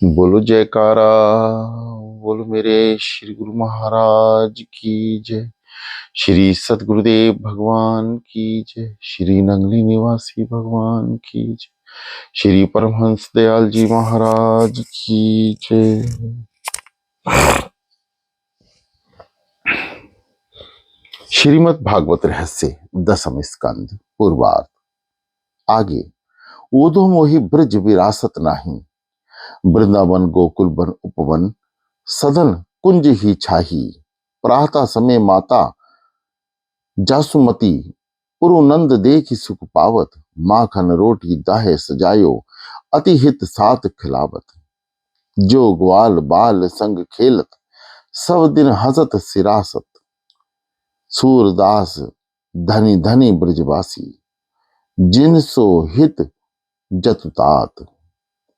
बोलो जयकारा। बोलो मेरे श्री गुरु महाराज की जय। श्री सतगुरुदेव भगवान की जय। श्री नंगली निवासी भगवान की जय। श्री परमहंस दयाल जी महाराज की जय। श्रीमद् भागवत रहस्य दसम स्कंद पूर्वार्ध। आगे। ऊधो मोहि ब्रज विरासत नाही, वृंदावन गोकुल वन उपवन, सदन कुंज ही छाही। प्रातः समय माता जासुमती, पुरुनंद देखि सुख पावत, माखन रोटी दाहे सजायो, अति हित साथ खिलावत। जो ग्वाल बाल संग खेलत, सब दिन हसत सिरासत। सूरदास धनी धनी ब्रजवासी, जिन सो हित जतुतात।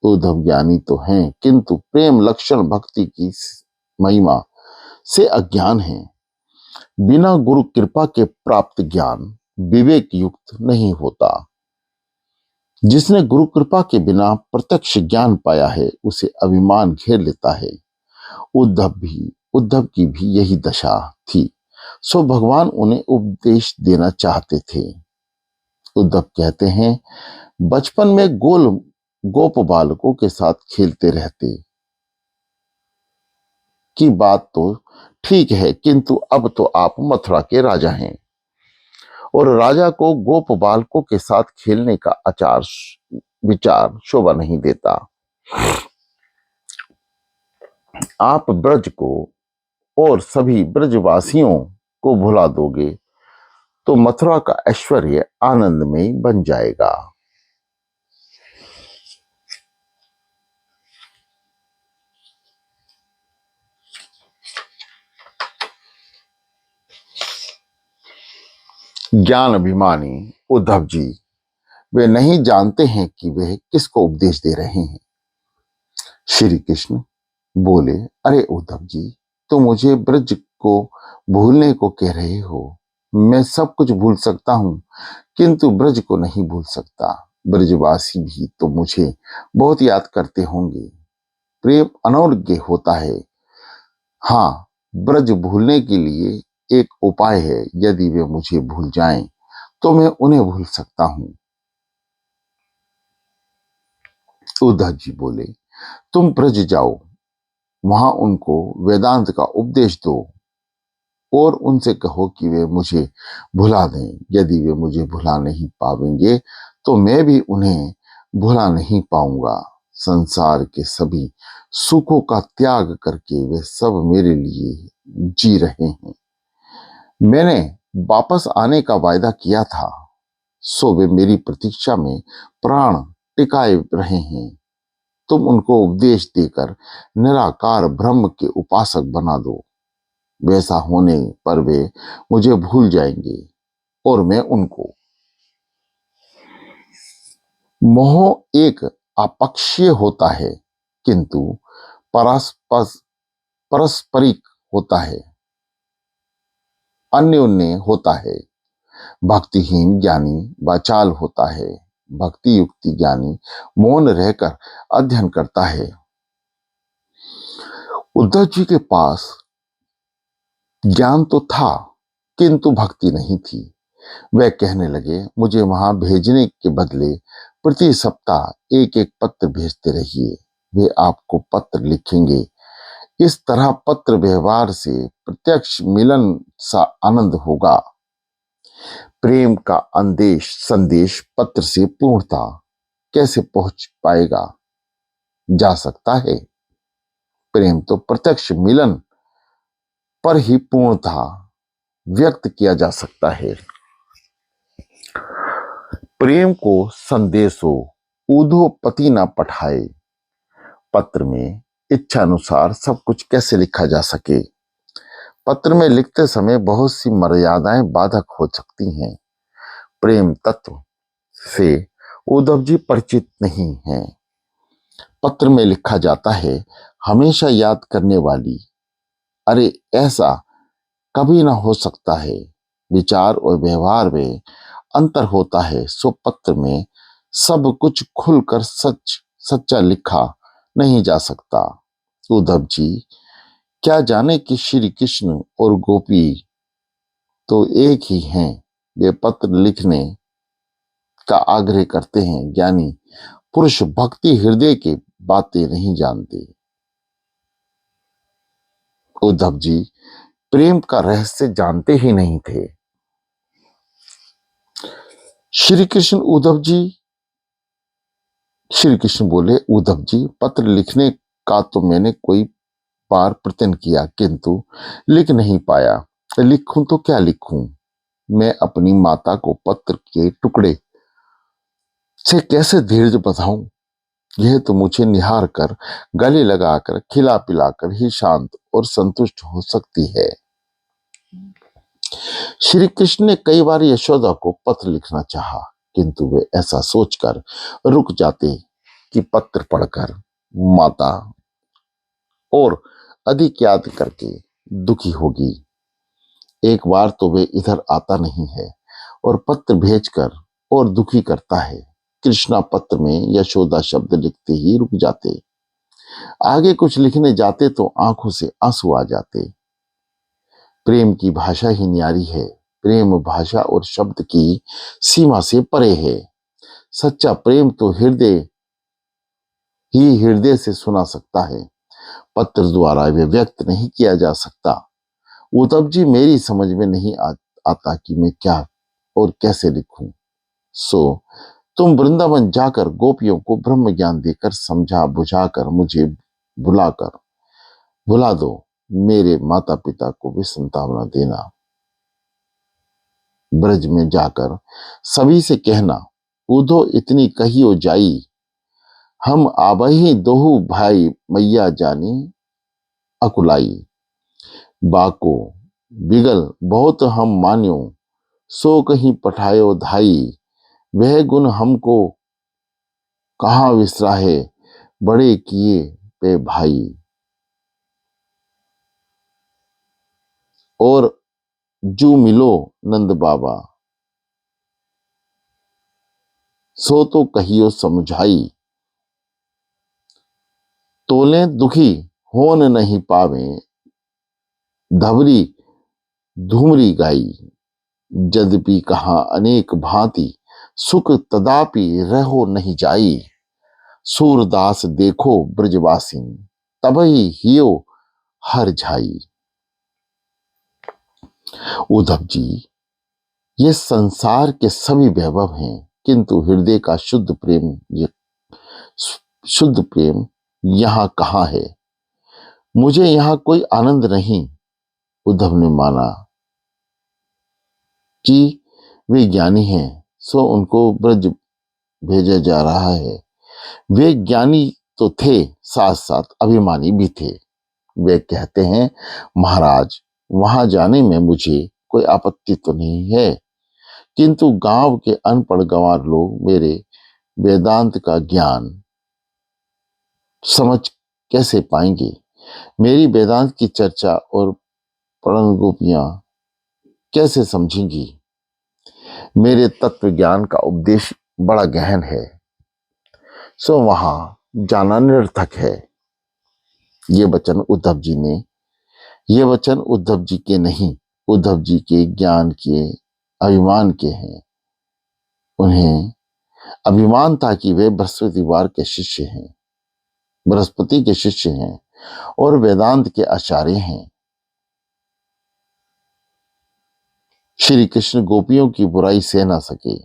उद्धव ज्ञानी तो हैं, किंतु प्रेम लक्षण भक्ति की महिमा से अज्ञान है। बिना गुरु कृपा के प्राप्त ज्ञान विवेक युक्त नहीं होता। जिसने गुरु कृपा के बिना प्रत्यक्ष ज्ञान पाया है, उसे अभिमान घेर लेता है। उद्धव की भी यही दशा थी, सो भगवान उन्हें उपदेश देना चाहते थे। उद्धव कहते हैं, बचपन में गोप बालकों के साथ खेलते रहते की बात तो ठीक है, किंतु अब तो आप मथुरा के राजा हैं और राजा को गोप बालकों के साथ खेलने का आचार विचार शोभा नहीं देता। आप ब्रज को और सभी ब्रजवासियों को भुला दोगे तो मथुरा का ऐश्वर्य आनंदमय बन जाएगा। ज्ञान अभिमानी उद्धव जी, वे नहीं जानते हैं कि वे किसको उपदेश दे रहे हैं। श्री कृष्ण बोले, अरे उद्धव जी, तो मुझे ब्रज को भूलने को कह रहे हो। मैं सब कुछ भूल सकता हूं, किंतु ब्रज को नहीं भूल सकता। ब्रजवासी भी तो मुझे बहुत याद करते होंगे। प्रेम अनौर्ज्ञ होता है। हाँ, ब्रज भूलने के लिए एक उपाय है। यदि वे मुझे भूल जाएं तो मैं उन्हें भूल सकता हूं। उद्धव जी बोले, तुम ब्रज जाओ, वहां उनको वेदांत का उपदेश दो और उनसे कहो कि वे मुझे भुला दें। यदि वे मुझे भुला नहीं पाएंगे तो मैं भी उन्हें भुला नहीं पाऊंगा। संसार के सभी सुखों का त्याग करके वे सब मेरे लिए जी रहे हैं। मैंने वापस आने का वायदा किया था, सो वे मेरी प्रतीक्षा में प्राण टिकाए रहे हैं। तुम उनको उपदेश देकर निराकार ब्रह्म के उपासक बना दो। वैसा होने पर वे मुझे भूल जाएंगे और मैं उनको। मोह एक अपक्षीय होता है, किंतु पारस्परिक होता है, अन्योन्य होता है। भक्तिहीन ज्ञानी वाचाल होता है, भक्ति युक्ति ज्ञानी मौन रहकर अध्ययन करता है। उद्धव जी के पास ज्ञान तो था, किंतु भक्ति नहीं थी। वह कहने लगे, मुझे वहां भेजने के बदले प्रति सप्ताह एक एक पत्र भेजते रहिए। वे आपको पत्र लिखेंगे। इस तरह पत्र व्यवहार से प्रत्यक्ष मिलन सा आनंद होगा। प्रेम का संदेश पत्र से पूर्णता कैसे पहुंच पाएगा जा सकता है। प्रेम तो प्रत्यक्ष मिलन पर ही पूर्णता व्यक्त किया जा सकता है। प्रेम को संदेशो ऊधो पति न पठाए। पत्र में इच्छा अनुसार सब कुछ कैसे लिखा जा सके। पत्र में लिखते समय बहुत सी मर्यादाएं बाधक हो सकती हैं। प्रेम तत्व से उद्धव जी परिचित नहीं हैं। पत्र में लिखा जाता है, हमेशा याद करने वाली। अरे ऐसा कभी ना हो सकता है। विचार और व्यवहार में अंतर होता है, सो पत्र में सब कुछ खुलकर सच्चा लिखा नहीं जा सकता। उद्धव जी क्या जाने कि श्री कृष्ण और गोपी तो एक ही हैं। वे पत्र लिखने का आग्रह करते हैं। ज्ञानी पुरुष भक्ति हृदय की बातें नहीं जानते। उद्धव जी प्रेम का रहस्य जानते ही नहीं थे। श्री कृष्ण उद्धव जी श्री कृष्ण बोले, उद्धव जी पत्र लिखने का तो मैंने कोई बार प्रयत्न किया, किंतु लिख नहीं पाया। लिखूं तो क्या लिखूं? मैं अपनी माता को पत्र के टुकड़े से कैसे धीरज बधाऊं? यह तो मुझे निहार कर, गले लगाकर, खिला पिलाकर ही शांत और संतुष्ट हो सकती है। श्री कृष्ण ने कई बार यशोदा को पत्र लिखना चाहा, किंतु वे ऐसा सोचकर रुक जाते कि पत्र पढ़कर माता और अधिक याद करके दुखी होगी। एक बार तो वे इधर आता नहीं है और पत्र भेजकर और दुखी करता है। कृष्णा पत्र में यशोदा शब्द लिखते ही रुक जाते। आगे कुछ लिखने जाते तो आंखों से आंसू आ जाते। प्रेम की भाषा ही न्यारी है। प्रेम भाषा और शब्द की सीमा से परे है। सच्चा प्रेम तो हृदय से सुना सकता है, पत्र द्वारा वे व्यक्त नहीं किया जा सकता। उद्धव जी मेरी समझ में नहीं आता कि मैं क्या और कैसे लिखूं। सो तुम वृंदावन जाकर गोपियों को ब्रह्म ज्ञान देकर समझा बुझाकर मुझे बुला दो। मेरे माता पिता को भी संतावना देना। ब्रज में जाकर सभी से कहना, उधो इतनी कहियो जाई, हम आबही दोहु भाई मैया जानी अकुलाई। बाको बिगल बहुत हम मान्यो, सो कहीं पठायो धाई। वह गुण हमको कहाँ विसराहे, बड़े किए पे भाई। और जू मिलो नंद बाबा, सो तो कहियो समझाई। तोले दुखी होन नहीं पावे, धवरी धूमरी गाई। यद्यपि कहा अनेक भांति, सुख तदापि रहो नहीं जाई। सूरदास देखो ब्रजवासी, तबही हियो हर झाई। उद्धव जी ये संसार के सभी वैभव हैं, किंतु हृदय का शुद्ध प्रेम यहाँ कहाँ है? मुझे यहाँ कोई आनंद नहीं। उद्धव ने माना कि वे ज्ञानी हैं, सो उनको ब्रज भेजा जा रहा है। वे ज्ञानी तो थे, साथ साथ अभिमानी भी थे। वे कहते हैं, महाराज वहां जाने में मुझे कोई आपत्ति तो नहीं है, किंतु गांव के अनपढ़ गंवार लोग मेरे वेदांत का ज्ञान समझ कैसे पाएंगे? मेरी वेदांत की चर्चा और प्रण गोपियां कैसे समझेंगी? मेरे तत्व ज्ञान का उपदेश बड़ा गहन है, सो वहां जाना निरर्थक है। ये वचन उद्धव जी के नहीं, उद्धव जी के ज्ञान के अभिमान के हैं। उन्हें अभिमान था कि वे बृहस्पति के शिष्य हैं और वेदांत के आचार्य हैं। श्री कृष्ण गोपियों की बुराई सह ना सके।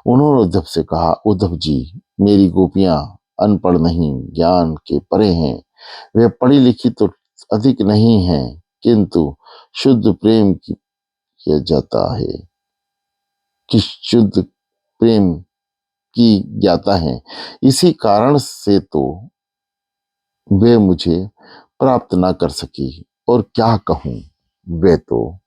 उन्होंने उद्धव से कहा, उद्धव जी मेरी गोपियां अनपढ़ नहीं, ज्ञान के परे हैं। वे पढ़ी लिखी तो अधिक नहीं हैं, किंतु शुद्ध प्रेम किया जाता है कि शुद्ध प्रेम की ज्ञाता है। इसी कारण से तो वे मुझे प्राप्त ना कर सकी। और क्या कहूं, वह तो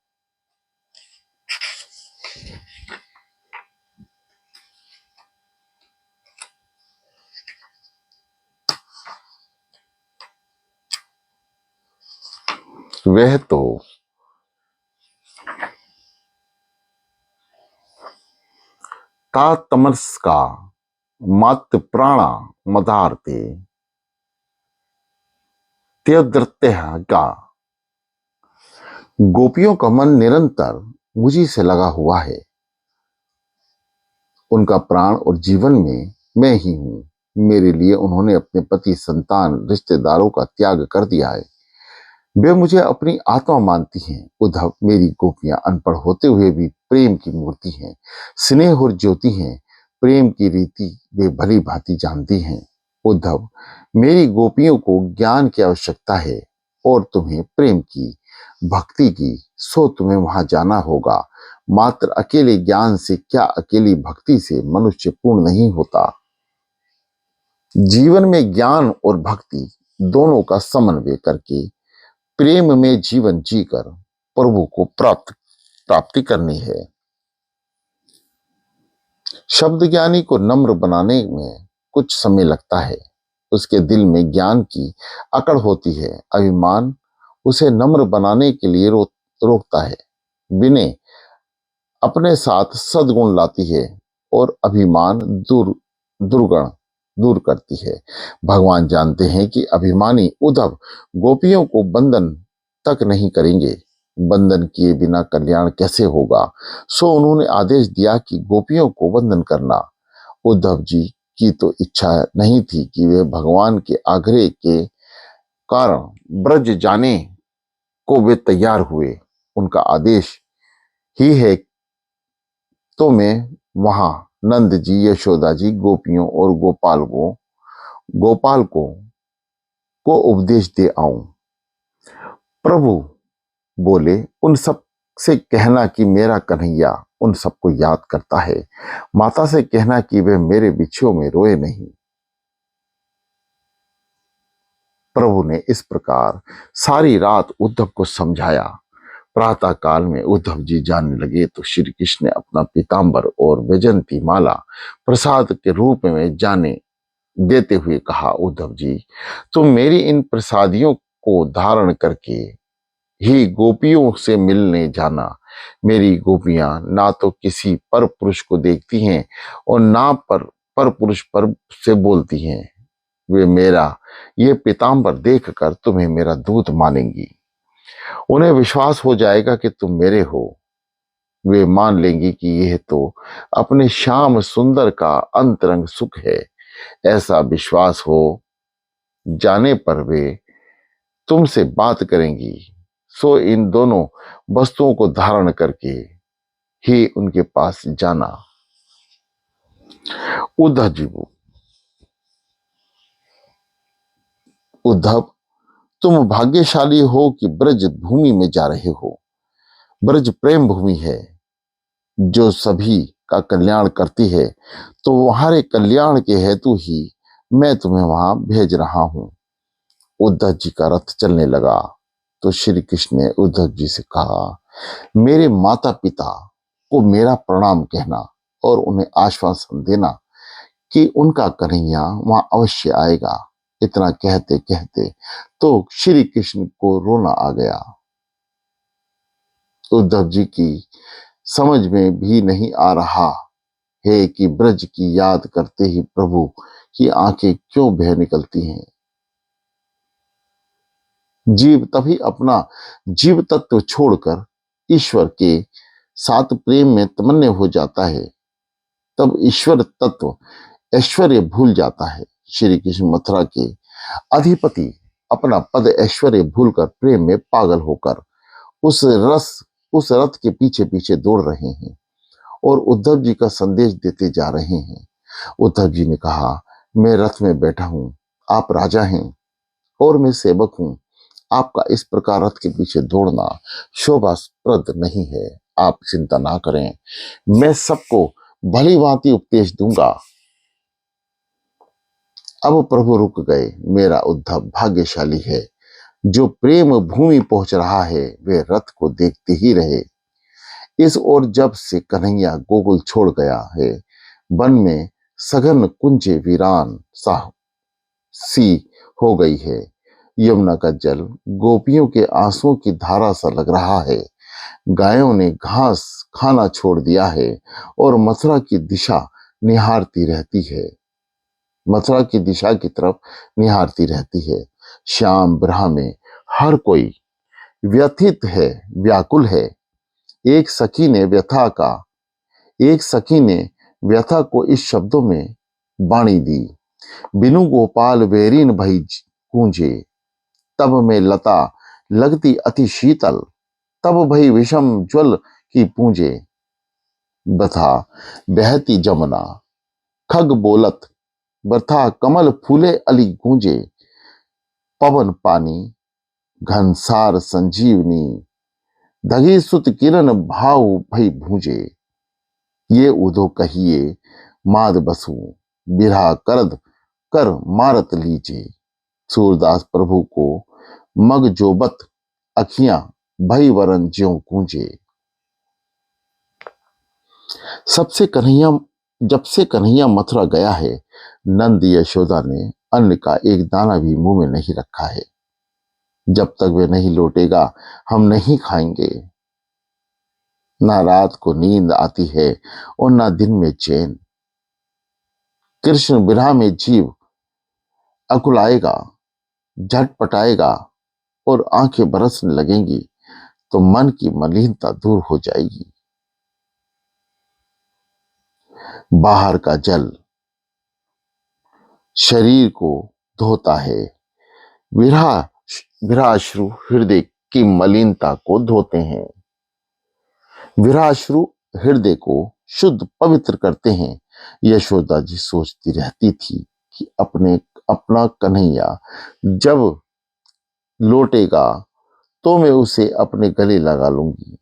तातमस्का मात प्राणा मदारते, त्यदृत्यः का। गोपियों का मन निरंतर मुझी से लगा हुआ है। उनका प्राण और जीवन में मैं ही हूं। मेरे लिए उन्होंने अपने पति, संतान, रिश्तेदारों का त्याग कर दिया है। वे मुझे अपनी आत्मा मानती हैं। उद्धव, मेरी गोपियां अनपढ़ होते हुए भी प्रेम की मूर्ति हैं, स्नेह और ज्योति हैं। प्रेम की रीति वे भली भांति जानती हैं। उद्धव, मेरी गोपियों को ज्ञान की आवश्यकता है और तुम्हें प्रेम की, भक्ति की, सो तुम्हें वहां जाना होगा। मात्र अकेले ज्ञान से क्या, अकेली भक्ति से मनुष्य पूर्ण नहीं होता। जीवन में ज्ञान और भक्ति दोनों का समन्वय करके प्रेम में जीवन जीकर प्रभु को प्राप्ति करनी है। शब्द ज्ञानी को नम्र बनाने में कुछ समय लगता है। उसके दिल में ज्ञान की अकड़ होती है। अभिमान उसे नम्र बनाने के लिए रोकता है। विनय अपने साथ सद्गुण लाती है और अभिमान दुर्गुण दूर करती है। भगवान जानते हैं कि अभिमानी उद्धव गोपियों को बंधन तक नहीं करेंगे। बंधन किए बिना कल्याण कैसे होगा? सो उन्होंने आदेश दिया कि गोपियों को बंधन करना। उद्धव जी की तो इच्छा नहीं थी कि वे भगवान के आग्रह के कारण ब्रज जाने को वे तैयार हुए। उनका आदेश ही है तो मैं वहां नंद जी, यशोदा जी, गोपियों और गोपाल को उपदेश दे आऊं। प्रभु बोले, उन सब से कहना कि मेरा कन्हैया उन सबको याद करता है। माता से कहना कि वे मेरे बिछुओं में रोए नहीं। प्रभु ने इस प्रकार सारी रात उद्धव को समझाया। प्रातः काल में उद्धव जी जाने लगे तो श्री कृष्ण ने अपना पीतांबर और वैजंती माला प्रसाद के रूप में जाने देते हुए कहा, उद्धव जी, तुम मेरी इन प्रसादियों को धारण करके ही गोपियों से मिलने जाना। मेरी गोपियां ना तो किसी पर पुरुष को देखती हैं और ना पर पुरुष पर से बोलती हैं। वे मेरा ये पीतांबर देखकर तुम्हें मेरा दूत मानेंगी। उन्हें विश्वास हो जाएगा कि तुम मेरे हो। वे मान लेंगी कि यह तो अपने श्याम सुंदर का अंतरंग सुख है। ऐसा विश्वास हो जाने पर वे तुमसे बात करेंगी। सो इन दोनों वस्तुओं को धारण करके ही उनके पास जाना। उद्धव जी, उद्धव, तुम भाग्यशाली हो कि ब्रज भूमि में जा रहे हो। ब्रज प्रेम भूमि है जो सभी का कल्याण करती है। तो तुम्हारे कल्याण के हेतु ही मैं तुम्हें वहां भेज रहा हूं। उद्धव जी का रथ चलने लगा तो श्री कृष्ण ने उद्धव जी से कहा, मेरे माता पिता को मेरा प्रणाम कहना और उन्हें आश्वासन देना कि उनका कन्हैया वहां अवश्य आएगा। इतना कहते कहते तो श्री कृष्ण को रोना आ गया। उद्धव जी की समझ में भी नहीं आ रहा है कि ब्रज की याद करते ही प्रभु की आंखें क्यों बह निकलती हैं। जीव तभी अपना जीव तत्व छोड़कर ईश्वर के साथ प्रेम में तमन्य हो जाता है। तब ईश्वर तत्व ऐश्वर्य भूल जाता है। श्री कृष्ण मथुरा के अधिपति अपना पद ऐश्वर्य भूलकर प्रेम में पागल होकर उस रथ के पीछे पीछे दौड़ रहे हैं और उद्धव जी का संदेश देते जा रहे हैं। उद्धव जी ने कहा, मैं रथ में बैठा हूं, आप राजा हैं और मैं सेवक हूं। आपका इस प्रकार रथ के पीछे दौड़ना शोभास्पद नहीं है। आप चिंता ना करें, मैं सबको भली भांति उपदेश दूंगा। अब प्रभु रुक गए। मेरा उद्धव भाग्यशाली है जो प्रेम भूमि पहुंच रहा है। वे रथ को देखते ही रहे। इस ओर जब से कन्हैया गोकुल छोड़ गया है, वन में सघन कुंजे वीरान सा सी हो गई है। यमुना का जल गोपियों के आंसुओं की धारा सा लग रहा है। गायों ने घास खाना छोड़ दिया है और मथुरा की दिशा निहारती रहती है। मथुरा की दिशा की तरफ निहारती रहती है। श्याम ब्रह्म में हर कोई व्यथित है, व्याकुल है। एक सखी ने व्यथा का एक सखी ने व्यथा को इस शब्दों में बाणी दी। बिनु गोपाल वेरीन भई गूंजे, तब में लता लगती अति शीतल, तब भई विषम ज्वल की पूंजे। बथा बहती जमुना खग बोलत, बथा कमल फूले अली गूंजे। पवन पानी घनसार संजीवनी, धगी सुत किरण भाव भई भूंजे। ये उदो कहिए माद बसु, बिरहा करद कर मारत लीजे। सूरदास प्रभु को मग जोबत अखियां भई वरन ज्यों गूंजे। जब से कन्हैया मथुरा गया है, नंद यशोदा ने अन्न का एक दाना भी मुंह में नहीं रखा है। जब तक वे नहीं लौटेगा हम नहीं खाएंगे। ना रात को नींद आती है और ना दिन में चैन। कृष्ण विरह में जीव अकुलाएगा, झटपटाएगा और आंखें बरसने लगेंगी तो मन की मलिनता दूर हो जाएगी। बाहर का जल शरीर को धोता है, विरहाश्रु हृदय की मलिनता को धोते हैं। विरहाश्रु हृदय को शुद्ध पवित्र करते हैं। यशोदा जी सोचती रहती थी कि अपना कन्हैया जब लौटेगा तो मैं उसे अपने गले लगा लूंगी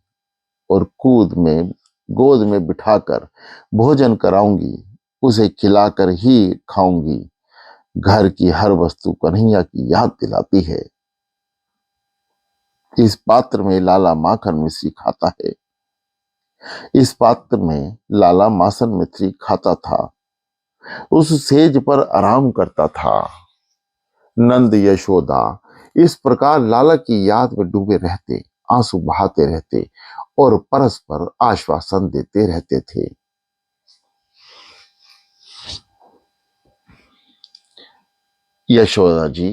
और गोद में बिठाकर भोजन कराऊंगी, उसे खिलाकर ही खाऊंगी। घर की हर वस्तु कन्हैया की याद दिलाती है। इस पात्र में लाला माखन मिश्री खाता है, इस पात्र में लाला मासन मिश्री खाता था, उस सेज पर आराम करता था। नंद यशोदा इस प्रकार लाला की याद में डूबे रहते, आंसू बहाते रहते और परस्पर आश्वासन देते रहते थे। यशोदा जी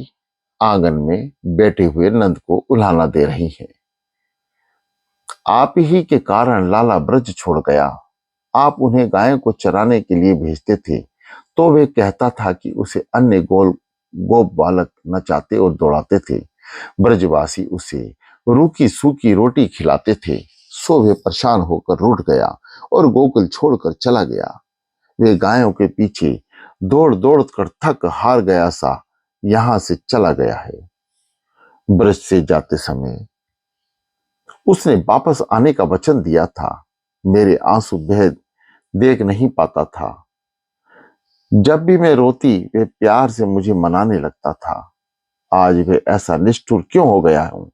आंगन में बैठे हुए नंद को उलाहना दे रही हैं। आप ही के कारण लाला ब्रज छोड़ गया। आप उन्हें गायों को चराने के लिए भेजते थे तो वे कहता था कि उसे अन्य गोप बालक नचाते और दौड़ाते थे। ब्रजवासी उसे रूखी सूखी रोटी खिलाते थे, सो वे परेशान होकर रूठ गया और गोकुल छोड़कर चला गया। वे गायों के पीछे दौड़ दौड़ कर थक हार गया सा यहां से चला गया है। ब्रज से जाते समय उसने वापस आने का वचन दिया था। मेरे आंसू भेद देख नहीं पाता था। जब भी मैं रोती वे प्यार से मुझे मनाने लगता था। आज वे ऐसा निष्ठुर क्यों हो गया हूं?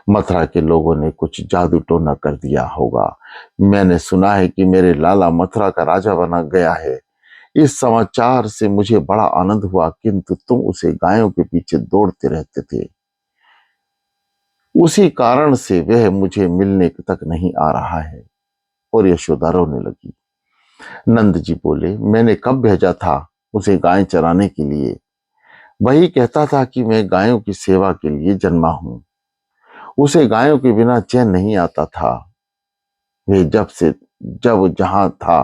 मथुरा के लोगों ने कुछ जादू टोना कर दिया होगा। मैंने सुना है कि मेरे लाला मथुरा का राजा बना गया है। इस समाचार से मुझे बड़ा आनंद हुआ, किंतु तुम उसे गायों के पीछे दौड़ते रहते थे। उसी कारण से वह मुझे मिलने तक नहीं आ रहा है। और यशोदा रोने लगी। नंद जी बोले, मैंने कब भेजा था उसे गाय चराने के लिए? वही कहता था कि मैं गायों की सेवा के लिए जन्मा हूं। उसे गायों के बिना चैन नहीं आता था। वे जब जहां था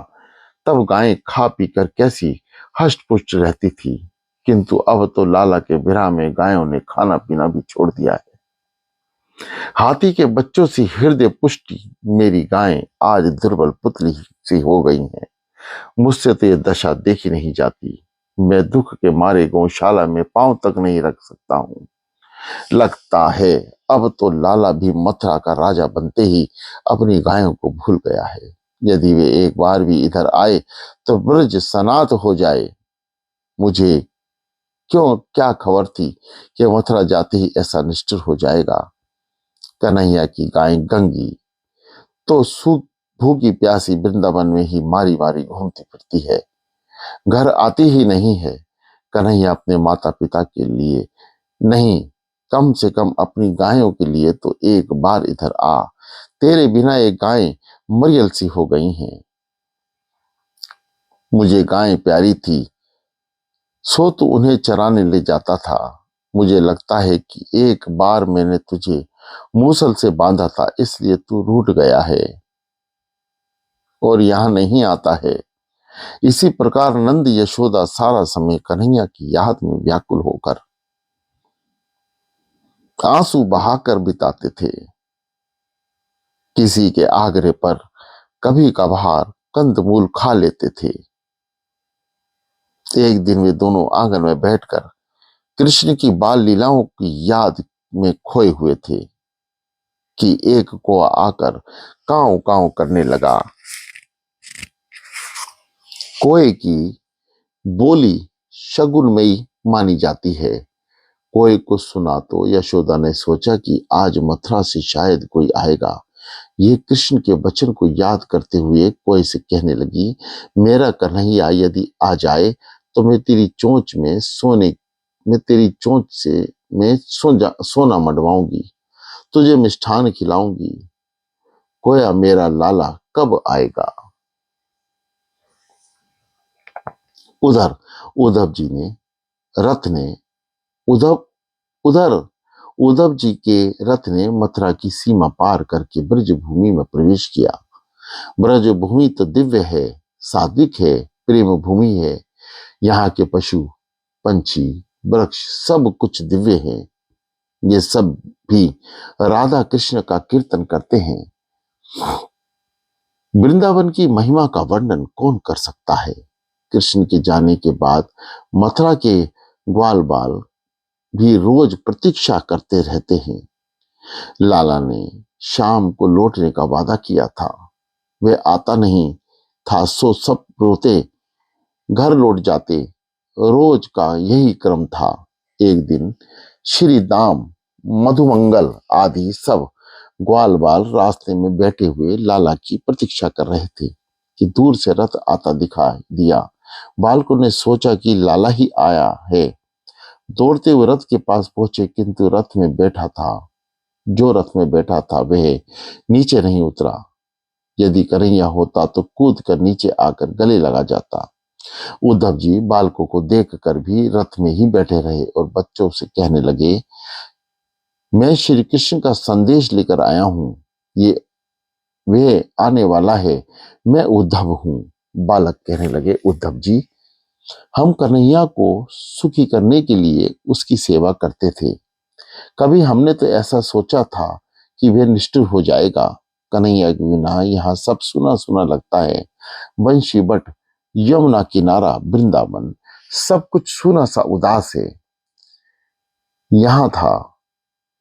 तब गायें खा पीकर कैसी हष्ट पुष्ट रहती थी, किंतु अब तो लाला के विरह में गायों ने खाना पीना भी छोड़ दिया है। हाथी के बच्चों से हृदय पुष्टि मेरी गायें आज दुर्बल पुतली सी हो गई हैं। मुझसे तो यह दशा देखी नहीं जाती। मैं दुख के मारे गौशाला में पांव तक नहीं रख सकता हूं। लगता है अब तो लाला भी मथुरा का राजा बनते ही अपनी गायों को भूल गया है। यदि वे एक बार भी इधर आए तो ब्रज सनात हो जाए। मुझे क्या खबर थी कि मथुरा जाते ही ऐसा निष्ठुर हो जाएगा। कन्हैया की गाय गंगी तो भूखी प्यासी वृंदावन में ही मारी मारी घूमती फिरती है, घर आती ही नहीं है। कन्हैया अपने माता पिता के लिए नहीं, कम से कम अपनी गायों के लिए तो एक बार इधर आ। तेरे बिना ये गायें मरियल सी हो गई हैं। मुझे गायें प्यारी थी, सो तो उन्हें चराने ले जाता था। मुझे लगता है कि एक बार मैंने तुझे मूसल से बांधा था, इसलिए तू रूठ गया है और यहाँ नहीं आता है। इसी प्रकार नंद यशोदा सारा समय कन्हैया की याद में व्याकुल होकर आंसू बहाकर बिताते थे। किसी के आग्रह पर कभी कभार कंदमूल खा लेते थे। एक दिन वे दोनों आंगन में बैठकर कृष्ण की बाल लीलाओं की याद में खोए हुए थे कि एक कौआ आकर कांव कांव करने लगा। कोए की बोली शगुनमयी मानी जाती है। कोए को सुना तो यशोदा ने सोचा कि आज मथुरा से शायद कोई आएगा। ये कृष्ण के वचन को याद करते हुए कोए से कहने लगी, मेरा कन्हैया यदि आ जाए तो मैं तेरी चोंच में मैं तेरी चोंच से मैं सोना मडवाऊंगी, तुझे मिष्ठान खिलाऊंगी। कोया मेरा लाला कब आएगा। उधर उद्धव जी ने रथ ने उद्धव उधर उद्धव जी के रथ ने मथुरा की सीमा पार करके ब्रज भूमि में प्रवेश किया। ब्रज भूमि तो दिव्य है, सात्विक है, प्रेम भूमि है। यहाँ के पशु पंछी वृक्ष सब कुछ दिव्य है। ये सब भी राधा कृष्ण का कीर्तन करते हैं। वृंदावन की महिमा का वर्णन कौन कर सकता है। कृष्ण के जाने के बाद मथुरा के ग्वाल बाल भी रोज प्रतीक्षा करते रहते हैं। लाला ने शाम को लौटने का वादा किया था, वे आता नहीं था, सो सब रोते घर लौट जाते। रोज का यही क्रम था। एक दिन श्री दाम, मधुमंगल आदि सब ग्वाल बाल रास्ते में बैठे हुए लाला की प्रतीक्षा कर रहे थे कि दूर से रथ आता दिखाई दिया। बालकों ने सोचा कि लाला ही आया है। दौड़ते हुए रथ के पास पहुंचे, किंतु रथ में बैठा था जो रथ में बैठा था वह नीचे नहीं उतरा। यदि कन्हैया होता तो कूद कर नीचे आकर गले लगा जाता। उद्धव जी बालकों को देखकर भी रथ में ही बैठे रहे और बच्चों से कहने लगे, मैं श्री कृष्ण का संदेश लेकर आया हूं, ये वे आने वाला है, मैं उद्धव हूं। बालक कहने लगे, उद्धव जी, हम कन्हैया को सुखी करने के लिए उसकी सेवा करते थे। कभी हमने तो ऐसा सोचा था कि वह निष्ठुर हो जाएगा। कन्हैया के बिना यहाँ सब सुना सुना लगता है। वंशी बट, यमुना किनारा, वृंदावन, सब कुछ सुना सा उदास है। यहाँ था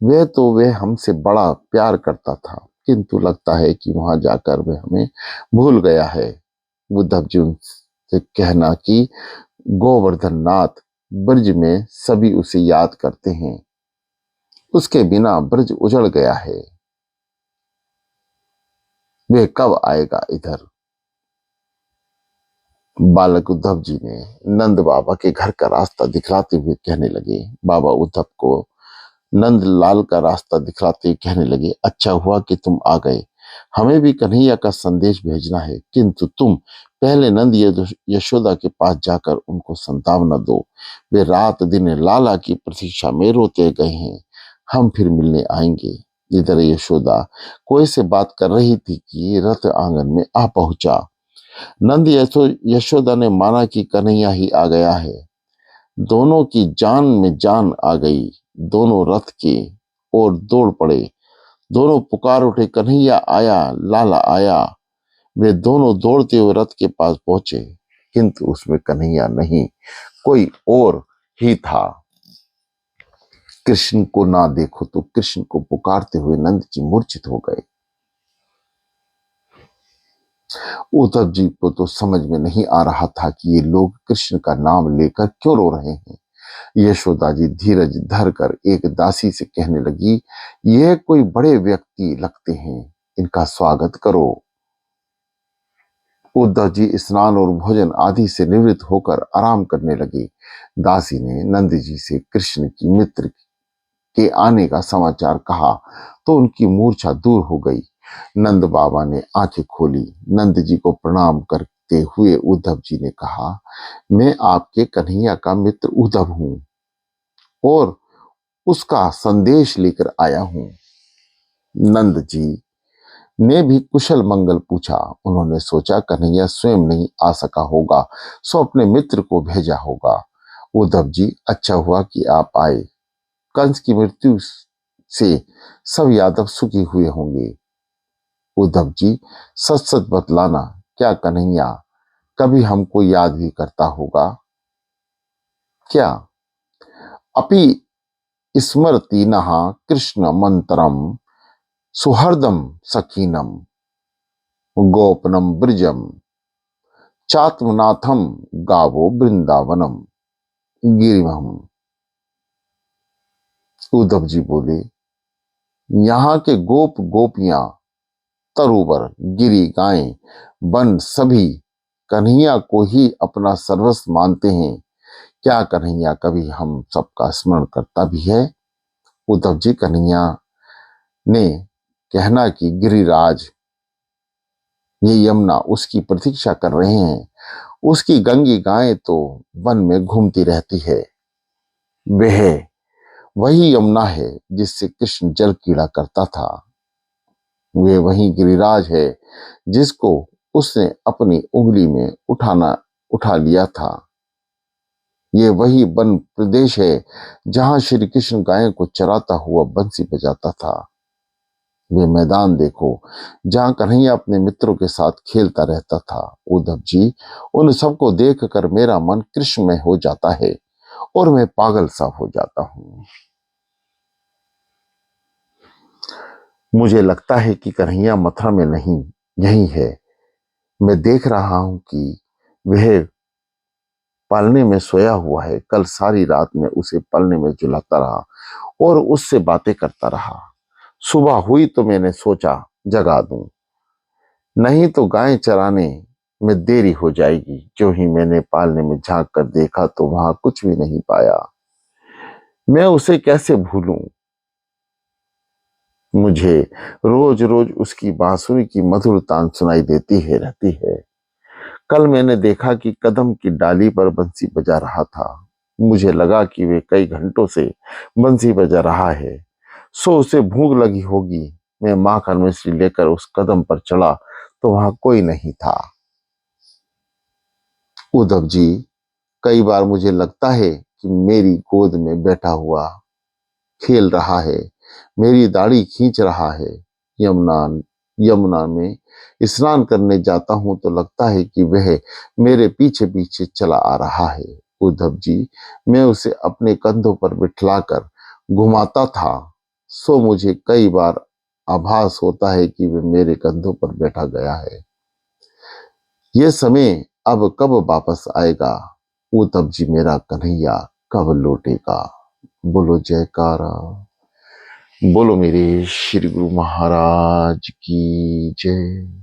वह हमसे बड़ा प्यार करता था, किंतु लगता है कि वहां जाकर वह हमें भूल गया है। उद्धव जी उनसे कहना कि गोवर्धन नाथ ब्रज में सभी उसे याद करते हैं, उसके बिना ब्रज उजड़ गया है, वह कब आएगा इधर। बालक उद्धव जी ने नंद बाबा के घर का रास्ता दिखलाते हुए कहने लगे, बाबा उद्धव को नंद लाल का रास्ता दिखलाते कहने लगे, अच्छा हुआ कि तुम आ गए। हमें भी कन्हैया का संदेश भेजना है, किंतु तुम पहले नंद यशोदा के पास जाकर उनको संतावना दो। वे रात दिन लाला की प्रतीक्षा में रोते गए हैं, हम फिर मिलने आएंगे। इधर यशोदा कोई से बात कर रही थी कि रथ आंगन में आ पहुंचा। नंद यशोदा ने माना कि कन्हैया ही आ गया है। दोनों की जान में जान आ गई। दोनों रथ के ओर दौड़ पड़े। दोनों पुकार उठे, कन्हैया आया, लाला आया। वे दोनों दौड़ते हुए रथ के पास पहुंचे, किंतु उसमें कन्हैया नहीं, कोई और ही था। कृष्ण को ना देखो तो कृष्ण को पुकारते हुए नंद जी मूर्छित हो गए। उद्धव जी को तो समझ में नहीं आ रहा था कि ये लोग कृष्ण का नाम लेकर क्यों रो रहे हैं। यशोदा जी धीरज धर कर एक दासी से कहने लगी, यह कोई बड़े व्यक्ति लगते हैं, इनका स्वागत करो। उद्धव जी स्नान और भोजन आदि से निवृत्त होकर आराम करने लगे। दासी ने नंद जी से कृष्ण की मित्र के आने का समाचार कहा तो उनकी मूर्छा दूर हो गई। नंद बाबा ने आंखें खोली। नंद जी को प्रणाम करते हुए उद्धव जी ने कहा, मैं आपके कन्हैया का मित्र उद्धव हूं और उसका संदेश लेकर आया हूं। नंद जी ने भी कुशल मंगल पूछा। उन्होंने सोचा कन्हैया स्वयं नहीं आ सका होगा, सो अपने मित्र को भेजा होगा। उद्धव जी, अच्छा हुआ कि आप आए। कंस की मृत्यु से सब यादव सुखी हुए होंगे। उद्धव जी, सच सच बतलाना, क्या कन्हैया कभी हमको याद भी करता होगा क्या? अपि स्मरति नः कृष्ण मंत्रम सुहृदम सखीनम गोपनम ब्रजम चात्मनाथम गावो वृंदावनम गिरिवहम। उद्धव जी बोले, यहाँ के गोप गोपियां, तरुवर, गिरी, गायें, वन सभी कन्हैया को ही अपना सर्वस्व मानते हैं। क्या कन्हैया कभी हम सबका स्मरण करता भी है? उद्धव जी, कन्हैया ने कहना कि गिरिराज, ये यमुना उसकी प्रतीक्षा कर रहे हैं। उसकी गंगी गायें तो वन में घूमती रहती है। वह वही यमुना है जिससे कृष्ण जल कीड़ा करता था। वे वही गिरिराज है जिसको उसने अपनी उंगली में उठा लिया था। ये वही वन प्रदेश है जहां श्री कृष्ण गायों को चराता हुआ बंसी बजाता था। वे मैदान देखो जहां कन्हैया अपने मित्रों के साथ खेलता रहता था। उद्धव जी, उन सबको देखकर मेरा मन कृष्णमय हो जाता है और मैं पागल सा हो जाता हूं। मुझे लगता है कि कन्हैया मथुरा में नहीं, यही है। मैं देख रहा हूं कि वह पालने में सोया हुआ है। कल सारी रात में उसे पालने में झुलाता रहा और उससे बातें करता रहा। सुबह हुई तो मैंने सोचा जगा दूं, नहीं तो गाय चराने में देरी हो जाएगी। जो ही मैंने पालने में झांक कर देखा तो वहां कुछ भी नहीं पाया। मैं उसे कैसे भूलूं? मुझे रोज रोज उसकी बांसुरी की मधुर तान सुनाई देती है रहती है। कल मैंने देखा कि कदम की डाली पर बंसी बजा रहा था। मुझे लगा कि वे कई घंटों से बंसी बजा रहा है, सो उसे भूख लगी होगी। मैं माखन मिश्री लेकर उस कदम पर चढ़ा तो वहां कोई नहीं था। उद्धव जी, कई बार मुझे लगता है कि मेरी गोद में बैठा हुआ खेल रहा है, मेरी दाढ़ी खींच रहा है। यमुना यमुना में स्नान करने जाता हूं तो लगता है कि वह मेरे पीछे पीछे चला आ रहा है। उद्धव जी, मैं उसे अपने कंधों पर बिठलाकर घुमाता था, सो मुझे कई बार आभास होता है कि वह मेरे कंधों पर बैठा गया है। यह समय अब कब वापस आएगा? उद्धव जी, मेरा कन्हैया कब लौटेगा? बोलो जयकारा, बोलो मेरे श्री गुरु महाराज की जय।